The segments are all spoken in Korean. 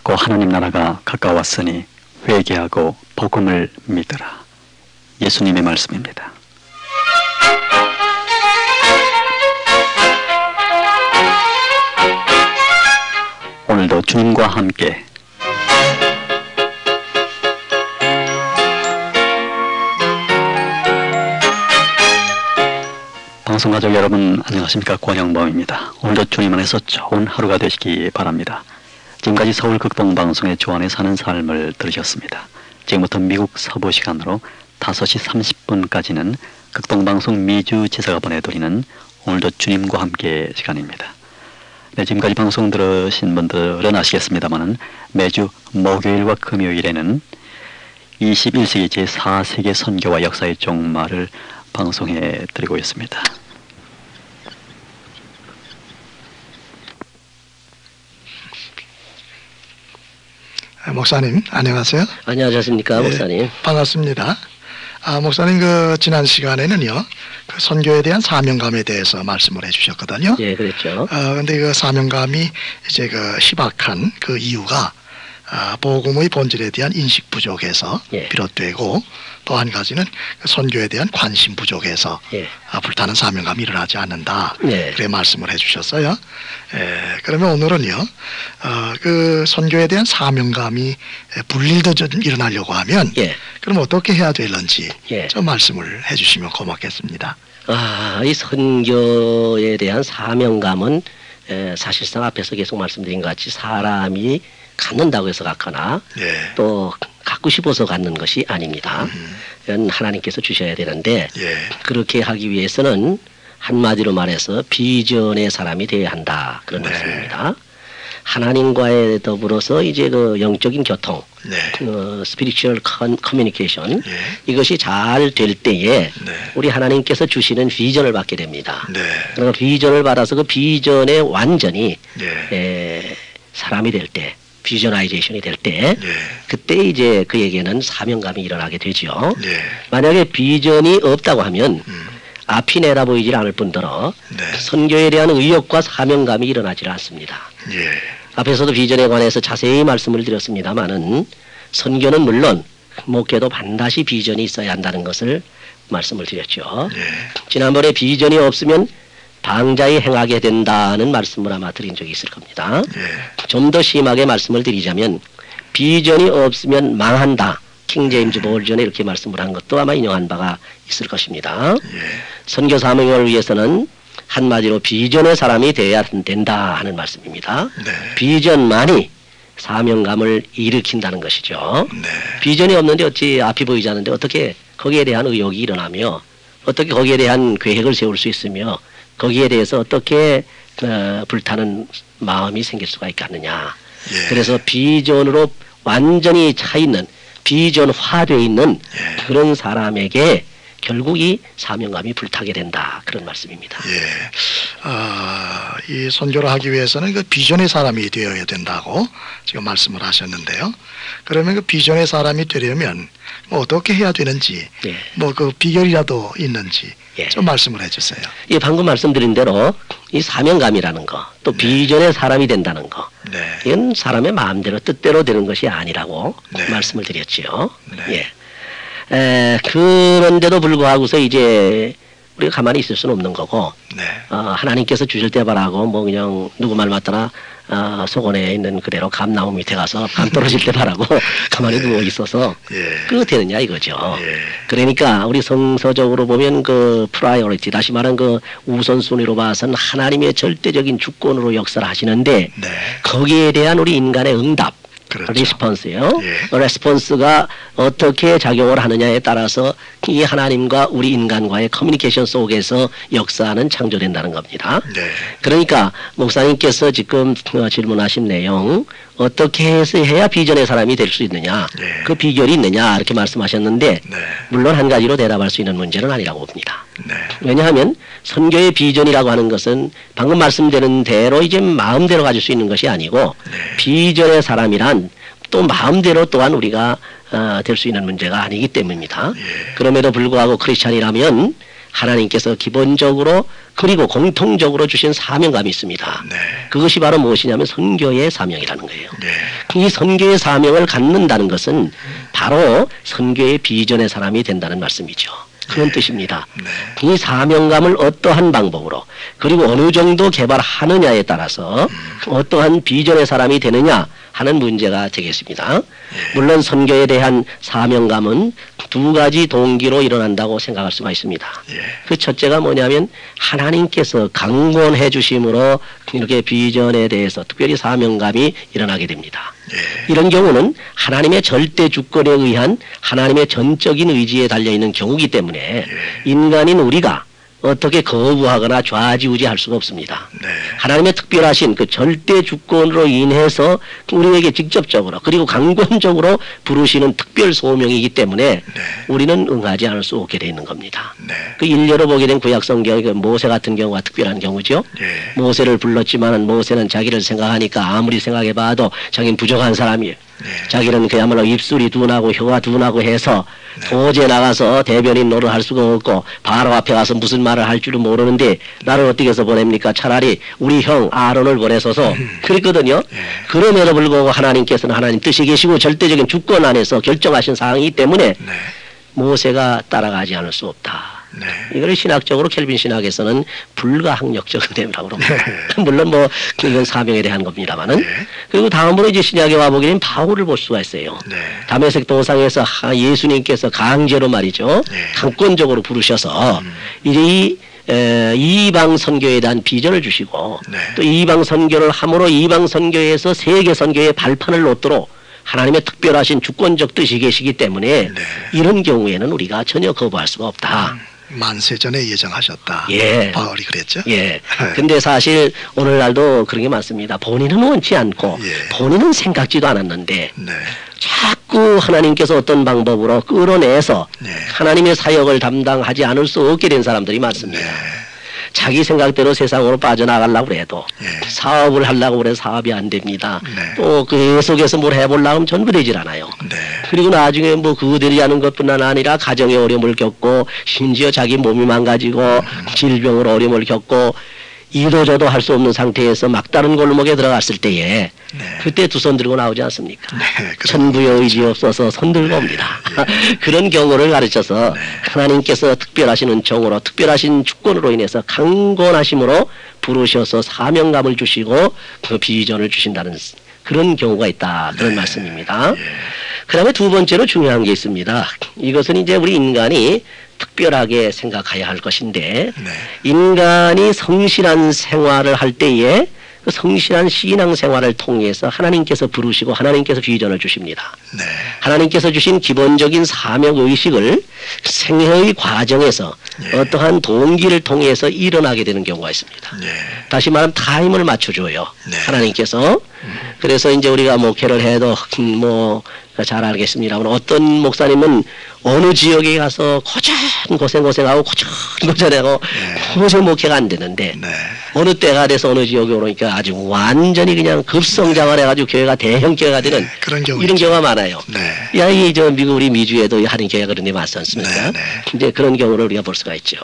작고 하나님 나라가 가까웠으니 회개하고 복음을 믿으라. 예수님의 말씀입니다. 오늘도 주님과 함께 방송가족 여러분 안녕하십니까? 권영범입니다. 오늘도 주님 안에서 좋은 하루가 되시기 바랍니다. 지금까지 서울 극동방송의 주 안에 사는 삶을 들으셨습니다. 지금부터 미국 서부 시간으로 5시 30분까지는 극동방송 미주 지사가 보내드리는 오늘도 주님과 함께 시간입니다. 네, 지금까지 방송 들으신 분들은 아시겠습니다만은 매주 목요일과 금요일에는 21세기 제4세계 선교와 역사의 종말을 방송해 드리고 있습니다. 목사님 안녕하세요. 안녕하십니까. 네, 목사님. 반갑습니다. 목사님 지난 시간에는요 그 선교에 대한 사명감에 대해서 말씀을 해주셨거든요. 예, 그랬죠. 근데 그 사명감이 이제 희박한 그 이유가 복음의 본질에 대한 인식 부족에서 비롯되고 또 한 가지는 선교에 대한 관심 부족에서 불타는 사명감이 일어나지 않는다. 그래 말씀을 해주셨어요. 그러면 오늘은요 그 선교에 대한 사명감이 불일도 좀 일어나려고 하면 그럼 어떻게 해야 되는지 좀 말씀을 해주시면 고맙겠습니다. 이 선교에 대한 사명감은 사실상 앞에서 계속 말씀드린 것 같이 사람이 갖는다고 해서 갖거나 또 갖고 싶어서 갖는 것이 아닙니다. 이건 하나님께서 주셔야 되는데 그렇게 하기 위해서는 한마디로 말해서 비전의 사람이 되어야 한다. 그런 말씀입니다. 하나님과의 더불어서 이제 그 영적인 교통, spiritual communication 이것이 잘 될 때에 우리 하나님께서 주시는 비전을 받게 됩니다. 그러니까 비전을 받아서 그 비전에 완전히 사람이 될 때 비저나이제이션이 될 때 그때 이제 그에게는 사명감이 일어나게 되죠. 만약에 비전이 없다고 하면 앞이 내다 보이질 않을 뿐더러 선교에 대한 의욕과 사명감이 일어나질 않습니다. 앞에서도 비전에 관해서 자세히 말씀을 드렸습니다마는 선교는 물론 목회도 반드시 비전이 있어야 한다는 것을 말씀을 드렸죠. 지난번에 비전이 없으면 방자히 행하게 된다는 말씀을 아마 드린 적이 있을 겁니다. 좀 더 심하게 말씀을 드리자면 비전이 없으면 망한다. 킹 제임스 버전에 이렇게 말씀을 한 것도 아마 인용한 바가 있을 것입니다. 선교 사명을 위해서는 한마디로 비전의 사람이 되어야 된다 하는 말씀입니다. 비전만이 사명감을 일으킨다는 것이죠. 비전이 없는데 어찌 앞이 보이지 않는데 어떻게 거기에 대한 의욕이 일어나며 어떻게 거기에 대한 계획을 세울 수 있으며 거기에 대해서 어떻게 불타는 마음이 생길 수가 있겠느냐. 그래서 비전으로 완전히 차 있는 비전화되어 있는 그런 사람에게 결국 이 사명감이 불타게 된다. 그런 말씀입니다. 이 선교를 하기 위해서는 그 비전의 사람이 되어야 된다고 지금 말씀을 하셨는데요. 그러면 그 비전의 사람이 되려면 뭐 어떻게 해야 되는지 뭐 그 비결이라도 있는지 좀 말씀을 해주세요. 방금 말씀드린 대로 이 사명감이라는 거, 또 비전의 사람이 된다는 거, 이건 사람의 마음대로 뜻대로 되는 것이 아니라고 말씀을 드렸지요. 그런데도 불구하고서 이제 우리가 가만히 있을 수는 없는 거고, 하나님께서 주실 때 바라고 뭐 그냥 누구 말 맞더나 속원에 있는 그대로 감나무 밑에 가서 감 떨어질 때 바라고 가만히 누워 있어서 그거 되느냐 이거죠. 그러니까 우리 성서적으로 보면 그 프라이어리티, 다시 말하면 그 우선순위로 봐서는 하나님의 절대적인 주권으로 역사를 하시는데 거기에 대한 우리 인간의 응답, 리스폰스예요. 레스폰스가 어떻게 작용을 하느냐에 따라서 이 하나님과 우리 인간과의 커뮤니케이션 속에서 역사는 창조된다는 겁니다. 그러니까 목사님께서 지금 질문하신 내용 어떻게 해서 해야 비전의 사람이 될 수 있느냐, 그 비결이 있느냐 이렇게 말씀하셨는데 물론 한 가지로 대답할 수 있는 문제는 아니라고 봅니다. 왜냐하면 선교의 비전이라고 하는 것은 방금 말씀드린 대로 이제 마음대로 가질 수 있는 것이 아니고 비전의 사람이란 또 마음대로 또한 우리가 될 수 있는 문제가 아니기 때문입니다. 그럼에도 불구하고 크리스찬이라면 하나님께서 기본적으로 그리고 공통적으로 주신 사명감이 있습니다. 네. 그것이 바로 무엇이냐면 선교의 사명이라는 거예요. 네. 이 선교의 사명을 갖는다는 것은 바로 선교의 비전의 사람이 된다는 말씀이죠. 그런 뜻입니다. 이 사명감을 어떠한 방법으로 그리고 어느 정도 개발하느냐에 따라서 어떠한 비전의 사람이 되느냐 하는 문제가 되겠습니다. 물론 선교에 대한 사명감은 두 가지 동기로 일어난다고 생각할 수가 있습니다. 그 첫째가 뭐냐면 하나님께서 강권해 주심으로 이렇게 비전에 대해서 특별히 사명감이 일어나게 됩니다. 이런 경우는 하나님의 절대 주권에 의한 하나님의 전적인 의지에 달려있는 경우이기 때문에 인간인 우리가 어떻게 거부하거나 좌지우지할 수가 없습니다. 하나님의 특별하신 그 절대 주권으로 인해서 우리에게 직접적으로 그리고 강권적으로 부르시는 특별 소명이기 때문에 우리는 응하지 않을 수 없게 되어 있는 겁니다. 그 일례로 보게 된 구약성경의 그 모세 같은 경우가 특별한 경우죠. 모세를 불렀지만 모세는 자기를 생각하니까 아무리 생각해봐도 자기는 부족한 사람이에요. 자기는 그야말로 입술이 둔하고 혀가 둔하고 해서 도저히 나가서 대변인 노릇할 수가 없고 바로 앞에 가서 무슨 말을 할 줄은 모르는데 나를 어떻게 해서 보냅니까? 차라리 우리 형 아론을 보내소서 그랬거든요. 그럼에도 불구하고 하나님께서는 하나님 뜻이 계시고 절대적인 주권 안에서 결정하신 사항이기 때문에 모세가 따라가지 않을 수 없다. 이걸 신학적으로 켈빈 신학에서는 불가항력적 은혜라고 그럽니다. 물론 뭐 이건 사명에 대한 겁니다만은. 그리고 다음으로 이제 신약에 와보게 되면 바울을 볼 수가 있어요. 다메섹 동상에서 예수님께서 강제로 말이죠. 강권적으로 부르셔서 이제 이방 선교에 대한 비전을 주시고 또 이방 선교를 함으로 이방 선교에서 세계 선교의 발판을 놓도록 하나님의 특별하신 주권적 뜻이 계시기 때문에 이런 경우에는 우리가 전혀 거부할 수가 없다. 만세 전에 예정하셨다. 바울이 그랬죠. 근데 사실 오늘날도 그런 게 많습니다. 본인은 원치 않고 본인은 생각지도 않았는데 자꾸 하나님께서 어떤 방법으로 끌어내서 하나님의 사역을 담당하지 않을 수 없게 된 사람들이 많습니다. 자기 생각대로 세상으로 빠져나가려고 해도 사업을 하려고 해도 사업이 안 됩니다. 또 계속해서 뭘 해보려고 하면 전부 되질 않아요. 그리고 나중에 뭐 그거 되지 않은 것뿐만 아니라 가정의 어려움을 겪고 심지어 자기 몸이 망가지고 질병으로 어려움을 겪고 이도저도 할 수 없는 상태에서 막다른 골목에 들어갔을 때에 그때 두 손 들고 나오지 않습니까? 천부의 의지 없어서 손 들고 옵니다. 그런 경우를 가르쳐서 하나님께서 특별하신 은총으로 특별하신 주권으로 인해서 강권하심으로 부르셔서 사명감을 주시고 그 비전을 주신다는 그런 경우가 있다. 그런 말씀입니다. 그 다음에 두 번째로 중요한 게 있습니다. 이것은 이제 우리 인간이 특별하게 생각해야 할 것인데 인간이 성실한 생활을 할 때에 그 성실한 신앙 생활을 통해서 하나님께서 부르시고 하나님께서 비전을 주십니다. 하나님께서 주신 기본적인 사명 의식을 생애의 과정에서 어떠한 동기를 통해서 일어나게 되는 경우가 있습니다. 다시 말하면 타임을 맞춰줘요. 하나님께서. 그래서 이제 우리가 목회를 해도 뭐 잘 알겠습니다만 어떤 목사님은 어느 지역에 가서 고생하고 고전하고 도저히 목회가 안 되는데 어느 때가 돼서 어느 지역에 오니까 아주 완전히 그냥 급성장을 해가지고 교회가 대형 교회가 되는 이런 경우가 많아요. 야, 이 저 미국 우리 미주에도 하는 교회가 그런 데 많지 않습니까? 이제 그런 경우를 우리가 볼 수가 있죠.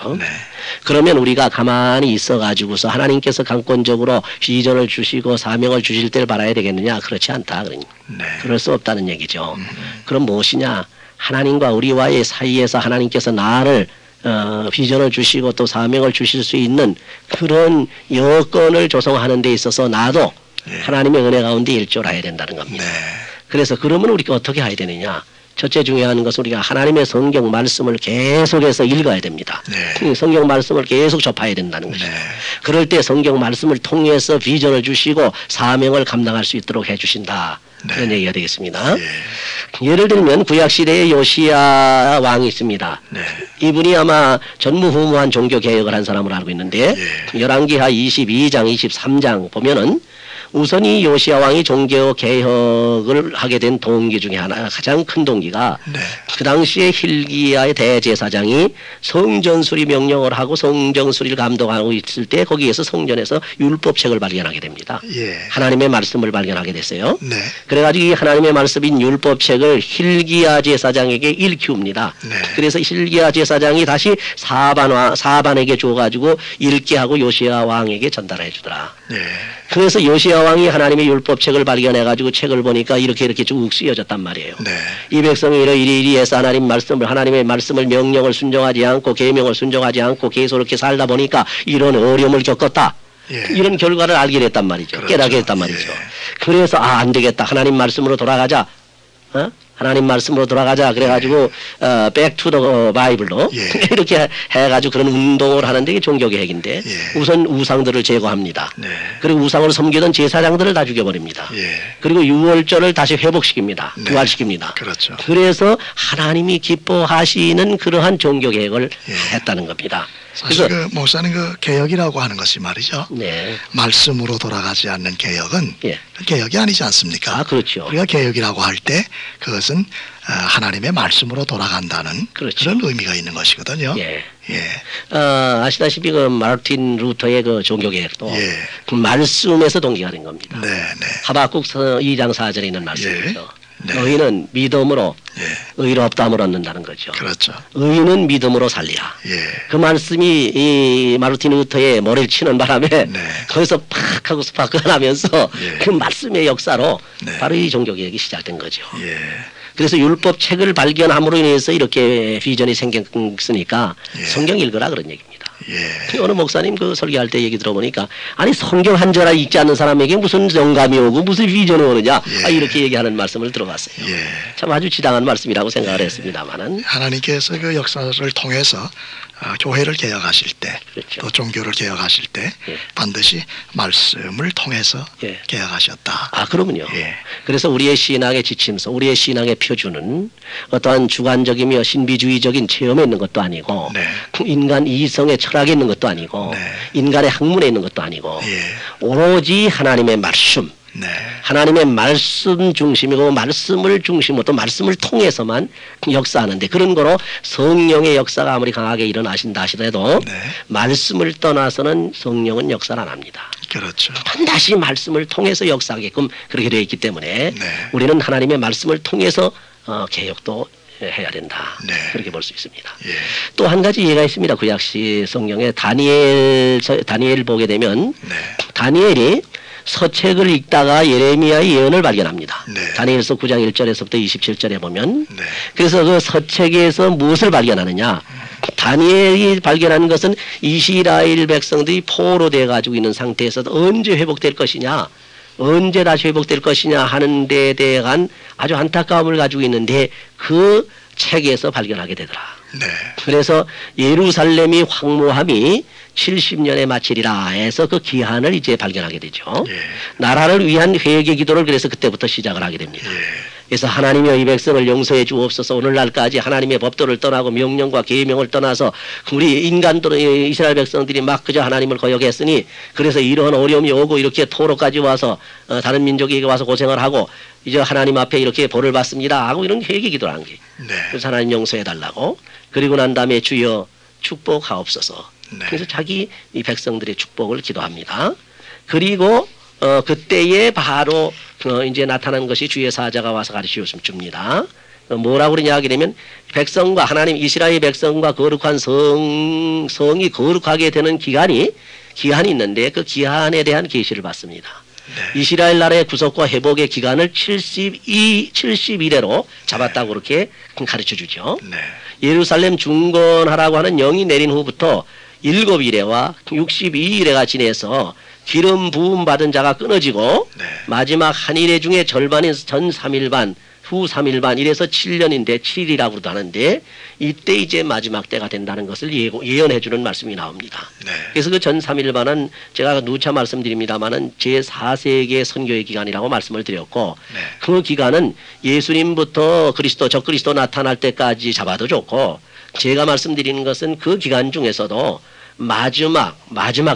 그러면 우리가 가만히 있어가지고서 하나님께서 강권적으로 비전을 주시고 사명을 주실 때를 바라야 되겠느냐? 그렇지 않다. 그럴 수 없다는 얘기죠. 그럼 무엇이냐? 하나님과 우리와의 사이에서 하나님께서 나를 비전을 주시고 또 사명을 주실 수 있는 그런 여건을 조성하는 데 있어서 나도 하나님의 은혜 가운데 일조해야 된다는 겁니다. 그래서 그러면 우리가 어떻게 해야 되느냐? 첫째 중요한 것은 우리가 하나님의 성경 말씀을 계속해서 읽어야 됩니다. 성경 말씀을 계속 접해야 된다는 것이죠. 그럴 때 성경 말씀을 통해서 비전을 주시고 사명을 감당할 수 있도록 해주신다. 그런 얘기가 되겠습니다. 예를 들면 구약시대에 요시야 왕이 있습니다. 이분이 아마 전무후무한 종교개혁을 한 사람으로 알고 있는데 열왕기하 22장 23장 보면은 우선 이 요시야 왕이 종교 개혁을 하게 된 동기 중에 하나, 가장 큰 동기가 네. 그 당시에 hil기야의 대제사장이 성전 수리 명령을 하고 성전 수리를 감독하고 있을 때 거기에서 성전에서 율법책을 발견하게 됩니다. 예. 하나님의 말씀을 발견하게 됐어요. 네. 그래가지고 이 하나님의 말씀인 율법책을 hil기야 제사장에게 읽히웁니다. 네. 그래서 hil기야 제사장이 다시 사반에게 줘가지고 읽게 하고 요시야 왕에게 전달해 주더라. 예. 그래서 요시야 왕이 하나님의 율법책을 발견해가지고 책을 보니까 이렇게 쭉 쓰여졌단 말이에요. 네. 이 백성이 이리 해서 하나님의 말씀을 명령을 순종하지 않고 계명을 순종하지 않고 계속렇게 살다 보니까 이런 어려움을 겪었다. 예. 이런 결과를 알게 됐단 말이죠. 그렇죠. 깨닫게 됐단 말이죠. 예. 그래서 안 되겠다. 하나님 말씀으로 돌아가자. 하나님 말씀으로 돌아가자. 그래가지고 back to the Bible로 예. 이렇게 해가지고 그런 운동을 하는데 이게 종교개혁인데 예. 우선 우상들을 제거합니다. 네. 그리고 우상을 섬기던 제사장들을 다 죽여버립니다. 예. 그리고 유월절을 다시 회복시킵니다. 네. 부활시킵니다. 그렇죠. 그래서 하나님이 기뻐하시는 그러한 종교개혁을 예. 했다는 겁니다. 사실 그 목사님 그 개혁이라고 하는 것이 말이죠. 네. 말씀으로 돌아가지 않는 개혁은 예. 개혁이 아니지 않습니까? 아, 그렇죠. 우리가 개혁이라고 할 때 그것은 하나님의 말씀으로 돌아간다는 그렇죠. 그런 의미가 있는 것이거든요. 예. 예. 아시다시피 그 마르틴 루터의 그 종교개혁도 예. 그 말씀에서 동기가 된 겁니다. 네, 네. 하박국 2장 4절에 있는 말씀이죠. 네. 너희는 믿음으로 예. 의롭다함을 얻는다는 거죠. 그렇죠. 의는 믿음으로 살리라. 예. 그 말씀이 이 마르틴 루터의 머리를 치는 바람에 네. 거기서 팍 하고 스파크나면서 예. 그 말씀의 역사로 네. 바로 이 종교개혁이 시작된 거죠. 예. 그래서 율법책을 발견함으로 인해서 이렇게 비전이 생겼으니까 예. 성경 읽으라 그런 얘기입니다. 예. 어느 목사님 그 설교할 때 얘기 들어보니까 아니 성경 한 절 읽지 않는 사람에게 무슨 영감이 오고 무슨 비전이 오느냐 예. 이렇게 얘기하는 말씀을 들어봤어요. 예. 참 아주 지당한 말씀이라고 생각을 했습니다만은 하나님께서 그 역사를 통해서 교회를 개혁하실 때, 그렇죠. 또 종교를 개혁하실 때 예. 반드시 말씀을 통해서 예. 개혁하셨다. 아, 그러면요. 예. 그래서 우리의 신앙의 지침서, 우리의 신앙의 표준은 어떠한 주관적이며 신비주의적인 체험에 있는 것도 아니고 네. 인간 이성의 철학에 있는 것도 아니고 네. 인간의 학문에 있는 것도 아니고 예. 오로지 하나님의 말씀, 네. 하나님의 말씀 중심이고 말씀을 중심으로 또 말씀을 통해서만 역사하는데 그런 거로 성령의 역사가 아무리 강하게 일어나신다 하시더라도 네. 말씀을 떠나서는 성령은 역사를 안 합니다. 그렇죠. 반드시 말씀을 통해서 역사하게끔 그렇게 되어 있기 때문에 네. 우리는 하나님의 말씀을 통해서 개혁도 해야 된다. 네. 그렇게 볼 수 있습니다. 예. 또 한 가지 예가 있습니다. 구약시 성경에 다니엘 보게 되면 네. 다니엘이 서책을 읽다가 예레미야의 예언을 발견합니다. 네. 다니엘서 9장 1절에서부터 27절에 보면 네. 그래서 그 서책에서 무엇을 발견하느냐 다니엘이 발견하는 것은 이스라엘 백성들이 포로돼 가지고 있는 상태에서 언제 회복될 것이냐 언제 다시 회복될 것이냐 하는 데에 대한 아주 안타까움을 가지고 있는데 그 책에서 발견하게 되더라. 네. 그래서 예루살렘이 황무함이 70년에 마치리라 해서 그 기한을 이제 발견하게 되죠. 예. 나라를 위한 회개 기도를 그래서 그때부터 시작을 하게 됩니다. 예. 그래서 하나님이여 이 백성을 용서해 주옵소서. 오늘날까지 하나님의 법도를 떠나고 명령과 계명을 떠나서 우리 인간들 이스라엘 백성들이 막 그저 하나님을 거역했으니 그래서 이런 어려움이 오고 이렇게 토로까지 와서 다른 민족에게 와서 고생을 하고 이제 하나님 앞에 이렇게 벌을 받습니다 하고 이런 회개 기도를 한 게. 네. 그래서 하나님 용서해 달라고. 그리고 난 다음에 주여 축복하옵소서. 네. 그래서 자기 이 백성들의 축복을 기도합니다. 그리고 그때에 바로 이제 나타난 것이 주의 사자가 와서 가르쳐 줍니다. 뭐라고 그러냐 하게 되면 백성과 하나님 이스라엘 백성과 거룩한 성이 거룩하게 되는 기한이 있는데 그 기한에 대한 계시를 받습니다. 네. 이스라엘 나라의 구속과 회복의 기간을 70일에로 잡았다고 그렇게 가르쳐 주죠. 네. 예루살렘 중건하라고 하는 영이 내린 후부터 7일에와 62일에가 지내서 기름 부음 받은 자가 끊어지고 네. 마지막 한 일회 중에 절반인 전 3일 반, 후 3일 반 이래서 7년인데 7일이라고도 하는데 이때 이제 마지막 때가 된다는 것을 예언해 주는 말씀이 나옵니다. 네. 그래서 그 전 3일 반은 제가 누차 말씀드립니다마는 제4세기의 선교의 기간이라고 말씀을 드렸고 네. 그 기간은 예수님부터 적그리스도 나타날 때까지 잡아도 좋고 제가 말씀드리는 것은 그 기간 중에서도 마지막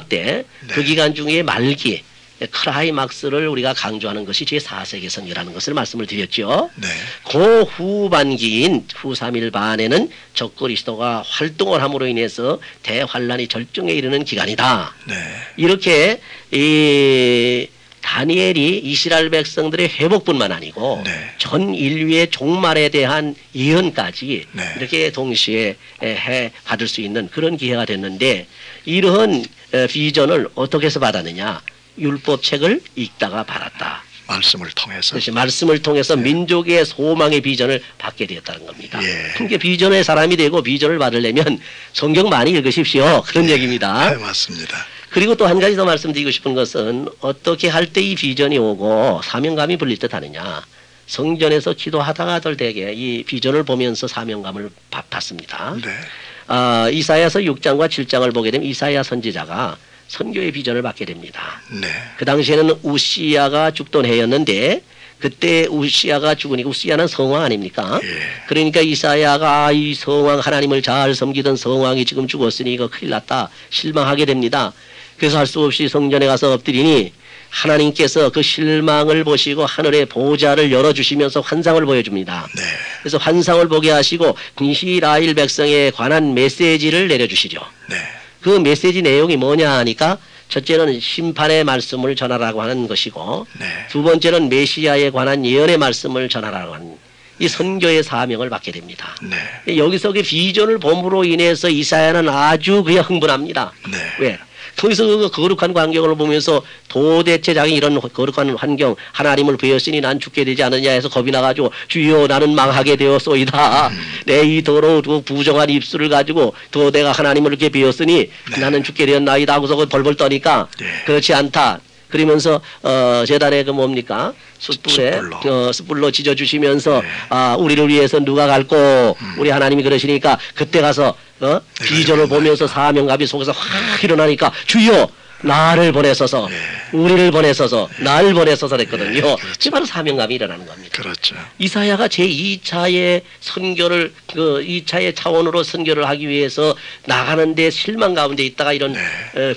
때 그 네. 기간 중에 말기 클라이막스를 우리가 강조하는 것이 제4세계선이라는 것을 말씀을 드렸죠. 네. 그 후반기인 후 3일 반에는 적그리스도가 활동을 함으로 인해서 대환란이 절정에 이르는 기간이다. 네. 이렇게 이 다니엘이 이스라엘 백성들의 회복뿐만 아니고 네. 전 인류의 종말에 대한 예언까지 네. 이렇게 동시에 해 받을 수 있는 그런 기회가 됐는데 이러한 비전을 어떻게 해서 받았느냐? 율법책을 읽다가 받았다. 말씀을 통해서. 그렇지. 말씀을 통해서 민족의 소망의 비전을 받게 되었다는 겁니다. 예. 그러니까 비전의 사람이 되고 비전을 받으려면 성경 많이 읽으십시오. 그런 얘기입니다. 네, 맞습니다. 그리고 또 한 가지 더 말씀드리고 싶은 것은 어떻게 할 때 이 비전이 오고 사명감이 불릴 듯 하느냐. 성전에서 기도하다가 들되게 이 비전을 보면서 사명감을 받습니다. 네. 이사야서 6장과 7장을 보게 되면 이사야 선지자가 선교의 비전을 받게 됩니다. 네. 그 당시에는 우시야가 죽던 해였는데 그때 우시야가 죽으니까 우시야는 성왕 아닙니까? 예. 그러니까 이사야가 이 성왕 하나님을 잘 섬기던 성왕이 지금 죽었으니 이거 큰일 났다. 실망하게 됩니다. 그래서 할 수 없이 성전에 가서 엎드리니 하나님께서 그 실망을 보시고 하늘의 보좌를 열어주시면서 환상을 보여줍니다. 네. 그래서 환상을 보게 하시고 이스라엘 백성에 관한 메시지를 내려주시죠. 네. 그 메시지 내용이 뭐냐 하니까 첫째는 심판의 말씀을 전하라고 하는 것이고 네. 두 번째는 메시아에 관한 예언의 말씀을 전하라고 하는 이 선교의 사명을 받게 됩니다. 네. 여기서 그 비전을 봄으로 인해서 이사야는 아주 그냥 흥분합니다. 네. 왜? 거기서 그 거룩한 광경을 보면서 도대체 자기 이런 거룩한 환경 하나님을 베었으니 난 죽게 되지 않느냐 해서 겁이 나가지고 주여 나는 망하게 되었소이다. 내 이 더러우고 부정한 입술을 가지고 또 내가 하나님을 이렇게 베었으니 네. 나는 죽게 되었나이다 하고서 벌벌 떠니까 네. 그렇지 않다. 그러면서 제단에 그 뭡니까 숯불로 지져주시면서 네. 우리를 위해서 누가 갈고 우리 하나님이 그러시니까 그때 가서 비전을 보면서 사명감이 속에서 확 일어나니까 주여 나를 보내소서 네. 우리를 보내소서 날 보내소서 그랬거든요. 네, 그렇죠. 그게 바로 사명감이 일어나는 겁니다. 그렇죠. 이사야가 제2차의 선교를 그 2차의 차원으로 선교를 하기 위해서 나가는데 실망 가운데 있다가 이런 네.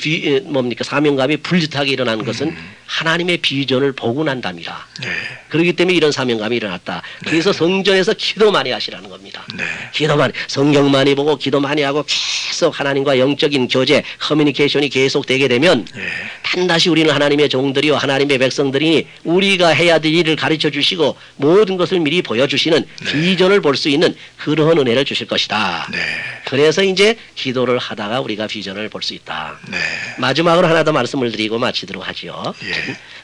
사명감이 불짓하게 일어나는 것은 하나님의 비전을 보고 난답니다. 네. 그렇기 때문에 이런 사명감이 일어났다. 그래서 성전에서 기도 많이 하시라는 겁니다. 네. 기도 많이, 성경 많이 보고 기도 많이 하고 계속 하나님과 영적인 교제, 커뮤니케이션이 계속되게 되면 네. 반드시 우리는 하나님의 종들이요 하나님의 백성들이니 우리가 해야 될 일을 가르쳐 주시고 모든 것을 미리 보여주시는 네. 비전을 볼 수 있는 그러한 은혜를 주실 것이다. 네. 그래서 이제 기도를 하다가 우리가 비전을 볼 수 있다. 네. 마지막으로 하나 더 말씀을 드리고 마치도록 하죠. 예.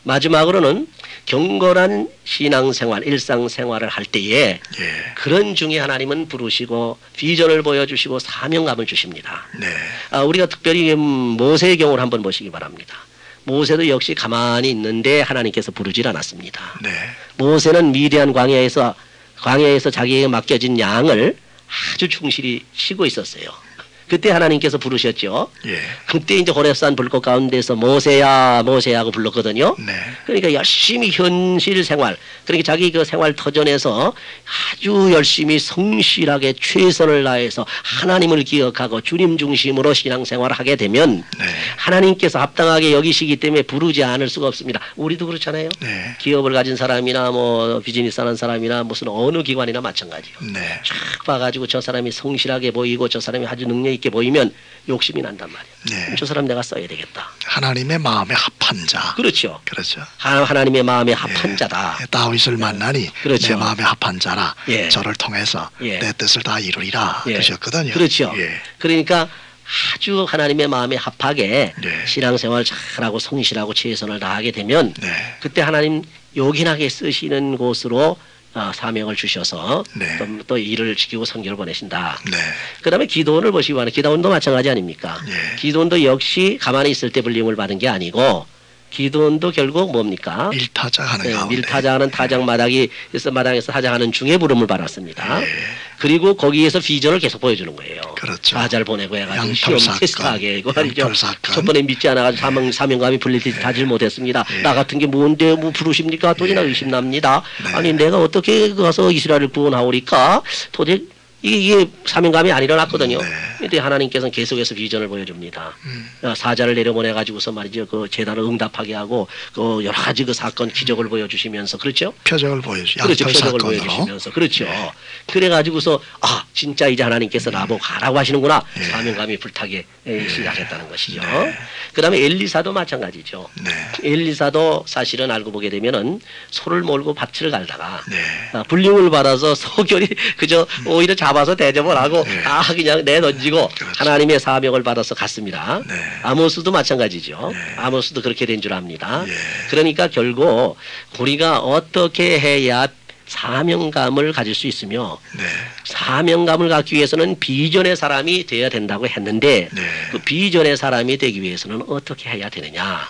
마지막으로는 경건한 신앙생활, 일상생활을 할 때에 예. 그런 중에 하나님은 부르시고 비전을 보여주시고 사명감을 주십니다. 네. 우리가 특별히 모세의 경우를 한번 보시기 바랍니다. 모세도 역시 가만히 있는데 하나님께서 부르질 않았습니다. 네. 모세는 미디안 광야에서 자기에게 맡겨진 양을 아주 충실히 쉬고 있었어요. 그때 하나님께서 부르셨죠. 예. 그때 이제 호렙산 불꽃 가운데서 모세야 모세야 하고 불렀거든요. 네. 그러니까 열심히 현실 생활, 그러니까 자기 그 생활 터전에서 아주 열심히 성실하게 최선을 다해서 하나님을 기억하고 주님 중심으로 신앙생활을 하게 되면 네. 하나님께서 합당하게 여기시기 때문에 부르지 않을 수가 없습니다. 우리도 그렇잖아요. 네. 기업을 가진 사람이나 뭐 비즈니스 하는 사람이나 무슨 어느 기관이나 마찬가지요. 네. 쫙 봐가지고 저 사람이 성실하게 보이고 저 사람이 아주 능력 있게 보이면 욕심이 난단 말이에요. 네. 저 사람 내가 써야 되겠다. 하나님의 마음에 합한 자. 그렇죠. 그렇죠. 하나님의 마음에 합한 자다. 예, 다윗을 만나니 그렇죠. 내 마음에 합한 자라. 예. 저를 통해서 예. 내 뜻을 다 이루리라. 예. 그러셨거든요. 그렇죠. 예. 그러니까 아주 하나님의 마음에 합하게 네. 신앙생활 잘하고 성실하고 최선을 다하게 되면 네. 그때 하나님 요긴하게 쓰시는 곳으로 사명을 주셔서 네. 또 일을 지키고 선교를 보내신다. 네. 그 다음에 기도원을 보시기 바랍니다. 기도원도 마찬가지 아닙니까? 예. 기도원도 역시 가만히 있을 때 불림을 받은 게 아니고 기도원도 결국 뭡니까? 밀타작하는 가운데. 밀타작하는 마당에서 타작하는 중에 부름을 받았습니다. 예. 그리고 거기에서 비전을 계속 보여주는 거예요. 그렇죠. 사자를 보내고 해가지고 양털 시험 사건, 테스트하게 이거 말이죠. 양털 사건. 첫 번에 믿지 않아가지고 사명감이 불리지 못했습니다. 예. 나 같은 게 뭔데 뭐 부르십니까? 도대체 나 의심납니다. 네. 아니 내가 어떻게 가서 이스라엘을 구원하오리까? 도대체 이게 사명감이 안 일어났거든요. 근데 하나님께서는 계속해서 비전을 보여줍니다. 사자를 내려보내 가지고서 말이죠. 그 제단을 응답하게 하고 그 여러 가지 그 사건 기적을 보여주시면서 그렇죠. 표적을 보여주시죠. 그렇죠. 표적을 보여주시면서 그렇죠. 그래 가지고서 아 진짜 이제 하나님께서 나보고 가라고 하시는구나. 사명감이 불타게 시작했다는 것이죠. 그다음에 엘리사도 마찬가지죠. 엘리사도 사실은 알고 보게 되면은 소를 몰고 밭을 갈다가 불림을 받아서 소결이 그저 오히려 잡아서 대접을 하고 다 그냥 내던지고 하나님의 사명을 받아서 갔습니다. 아모스도 마찬가지죠. 아모스도 그렇게 된 줄 압니다. 그러니까 결국 우리가 어떻게 해야 사명감을 가질 수 있으며 사명감을 갖기 위해서는 비전의 사람이 되어야 된다고 했는데 그 비전의 사람이 되기 위해서는 어떻게 해야 되느냐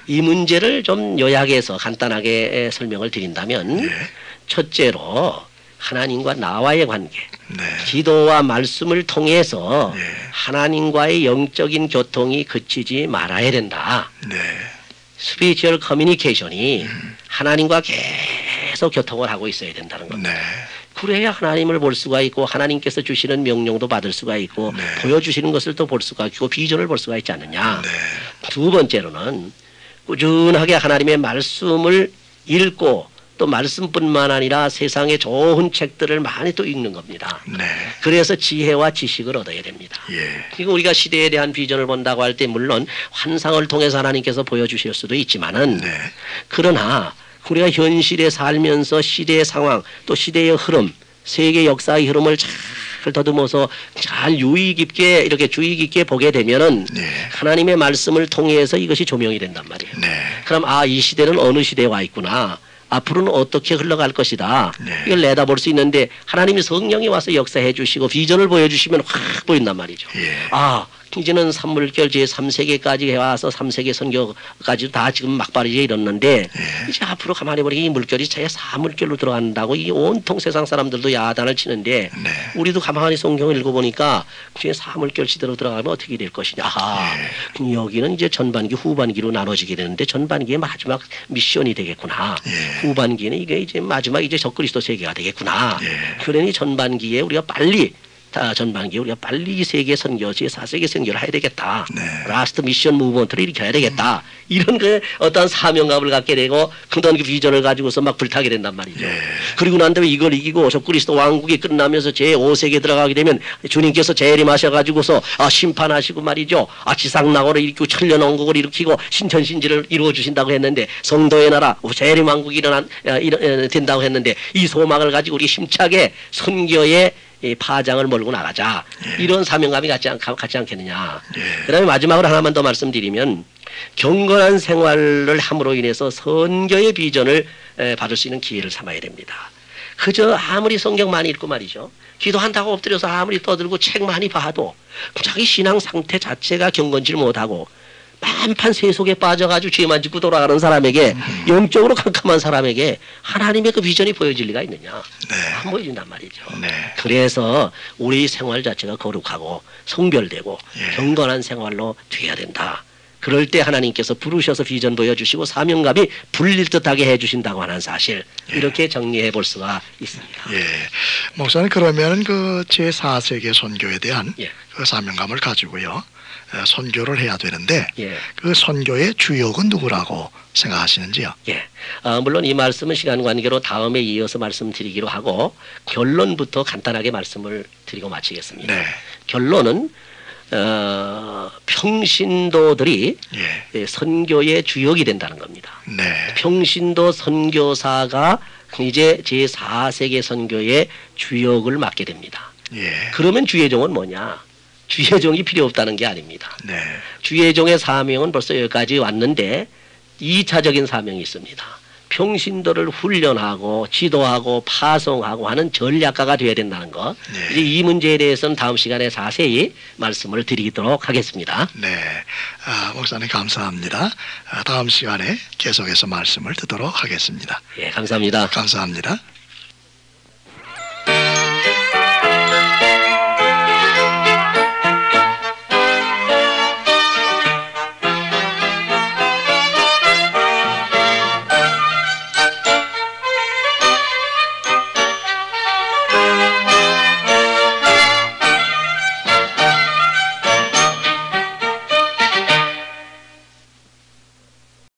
이 문제를 좀 요약해서 간단하게 설명을 드린다면 첫째로 하나님과 나와의 관계 기도와 말씀을 통해서 하나님과의 영적인 교통이 그치지 말아야 된다. 스피리추얼 커뮤니케이션이 하나님과 계속 교통을 하고 있어야 된다는 겁니다. 그래야 하나님을 볼 수가 있고 하나님께서 주시는 명령도 받을 수가 있고 보여주시는 것을 또 볼 수가 있고 비전을 볼 수가 있지 않느냐. 두 번째로는 꾸준하게 하나님의 말씀을 읽고 또 말씀뿐만 아니라 세상의 좋은 책들을 많이 또 읽는 겁니다. 그래서 지혜와 지식을 얻어야 됩니다. 그리고 우리가 시대에 대한 비전을 본다고 할 때 물론 환상을 통해서 하나님께서 보여주실 수도 있지만은 그러나 우리가 현실에 살면서 시대의 상황 또 시대의 흐름 세계 역사의 흐름을 잘 더듬어서 잘 유의 깊게 이렇게 주의 깊게 보게 되면은 하나님의 말씀을 통해서 이것이 조명이 된단 말이에요. 그럼 아, 이 시대는 어느 시대에 와 있구나. 앞으로는 어떻게 흘러갈 것이다. 이걸 내다볼 수 있는데 하나님이 성령이 와서 역사해 주시고 비전을 보여주시면 확 보인단 말이죠. 아 이제는 산물결 제3세계까지 해와서 3세계 선교까지도 다 지금 막바지에 이뤘는데 이제 앞으로 가만히 보니 이 물결이 제4물결로 들어간다고 이 온통 세상 사람들도 야단을 치는데 우리도 가만히 성경을 읽어보니까 제4물결 시대로 들어가면 어떻게 될 것이냐. 여기는 이제 전반기 후반기로 나눠지게 되는데 전반기의 마지막 미션이 되겠구나. 후반기는 이게 이제 마지막 이제 적그리스도 세계가 되겠구나. 그러니 전반기에 우리가 빨리 전반기에 우리가 빨리 이 세계 선교, 제4세계 선교를 해야 되겠다. 라스트 미션 무브먼트를 일으켜야 되겠다. 이런 그 어떤 사명감을 갖게 되고 그런 그 비전을 가지고서 막 불타게 된단 말이죠. 그리고 난 다음에 이걸 이기고 적그리스도 왕국이 끝나면서 제5세기에 들어가게 되면 주님께서 재림하셔가지고서 심판하시고 말이죠. 지상낙원을 일으키고 천년왕국을 일으키고 신천신지를 이루어 주신다고 했는데 성도의 나라 재림왕국이 된다고 했는데 이 소망을 가지고 우리 힘차게 선교의 이 파장을 몰고 나가자. 이런 사명감이 같지 않겠느냐. 그 다음에 마지막으로 하나만 더 말씀드리면 경건한 생활을 함으로 인해서 선교의 비전을 받을 수 있는 기회를 삼아야 됩니다. 그저 아무리 성경 많이 읽고 말이죠. 기도한다고 엎드려서 아무리 떠들고 책 많이 봐도 자기 신앙 상태 자체가 경건치를 못하고 만판 세속에 빠져가지고 죄만 짓고 돌아가는 사람에게 영적으로 캄캄한 사람에게 하나님의 그 비전이 보여질 리가 있느냐. 안 보여진단 말이죠. 그래서 우리 생활 자체가 거룩하고 성별되고 경건한 생활로 돼야 된다. 그럴 때 하나님께서 부르셔서 비전 보여주시고 사명감이 불릴 듯하게 해주신다고 하는 사실 이렇게 정리해 볼 수가 있습니다. 목사님 그러면 그 제4세계 선교에 대한 그 사명감을 가지고요. 선교를 해야 되는데 그 선교의 주역은 누구라고 생각하시는지요? 물론 이 말씀은 시간 관계로 다음에 이어서 말씀드리기로 하고 결론부터 간단하게 말씀을 드리고 마치겠습니다. 결론은 평신도들이 선교의 주역이 된다는 겁니다. 평신도 선교사가 이제 제4세계 선교의 주역을 맡게 됩니다. 그러면 주예종은 뭐냐? 주예종이 필요 없다는 게 아닙니다. 주예종의 사명은 벌써 여기까지 왔는데 2차적인 사명이 있습니다. 평신도를 훈련하고 지도하고 파송하고 하는 전략가가 되어야 된다는 것. 이제 이 문제에 대해서는 다음 시간에 자세히 말씀을 드리도록 하겠습니다. 목사님 감사합니다. 다음 시간에 계속해서 말씀을 듣도록 하겠습니다. 감사합니다. 감사합니다.